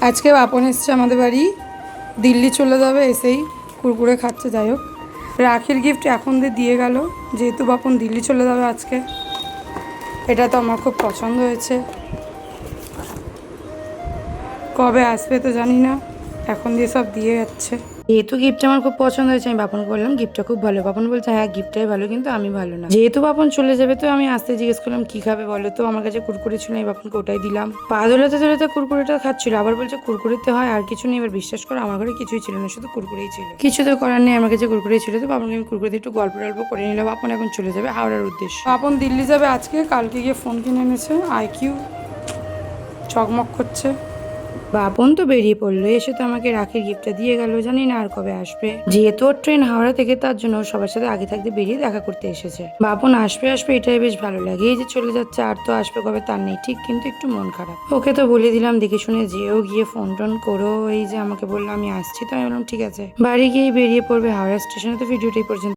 আজকে বাপন এসছে আমাদের বাড়ি, দিল্লি চলে যাবে, এসেই কুরকুরে খাচ্ছে। যাই হোক, রাখির গিফট এখন দিয়ে গেল, যেহেতু বাপন দিল্লি চলে যাবে আজকে। এটা তো আমার খুব পছন্দ হয়েছে, কবে আসবে তো জানি না, এখন দিয়ে সব দিয়ে যাচ্ছে। যেহেতু গিফট আমার খুব পছন্দ হয়েছে, আমি বাপনকে বললাম গিফটটা খুব ভালো। বাপন বলছে হ্যাঁ গিফটটাই ভালো, কিন্তু আমি ভালো না। যেহেতু বাপন চলে যাবে তো আমি আসতে জিজ্ঞেস করলাম কি খাবে বলো তো। আমার কাছে কুরকুরে ছিল, আমি বাপনকে ওটাই দিলাম। পা দোলাতে দোলাতে কুরকুরেটা খাচ্ছিল, আবার বলছে কুরকুরেতে হয় আর কিছু নেই। এবার বিশ্বাস করো আমার ঘরে কিছুই ছিল না, শুধু কুরকুরেই ছিল। কিছু তো করার নেই, আমার কাছে কুরকুরেই ছিল। তো বাপনকে আমি কুরকুরে একটু গল্প করে নিলাম। বাপন এখন চলে যাবে হাওড়ার উদ্দেশ্যে। বাপন দিল্লি যাবে আজকে, কালকে গিয়ে ফোন কিনে এনেছে, আইকিউ চকমক করছে। বাপন তো বেরিয়ে পড়লো, এসে তো আমাকে রাখির গিফটটা দিয়ে গেল। জানি না আর কবে আসবে। যেহেতু ওর ট্রেন হাওড়া থেকে, তার জন্য সবার সাথে আগে থাকতে বেরিয়ে দেখা করতে এসেছে। বাপন আসবে আসবে এটাই বেশ ভালো লাগে। এই যে চলে যাচ্ছে, আর তো আসবে কবে তার নেই ঠিক, কিন্তু একটু মন খারাপ। ওকে তো বলে দিলাম দেখে শুনে যেও, গিয়ে ফোন টোন করো। এই যে আমাকে বললো আমি আসছি, তো আমি বললাম ঠিক আছে। বাড়ি গিয়ে বেরিয়ে পড়বে হাওড়া স্টেশনে। তো ভিডিওটাই পর্যন্ত।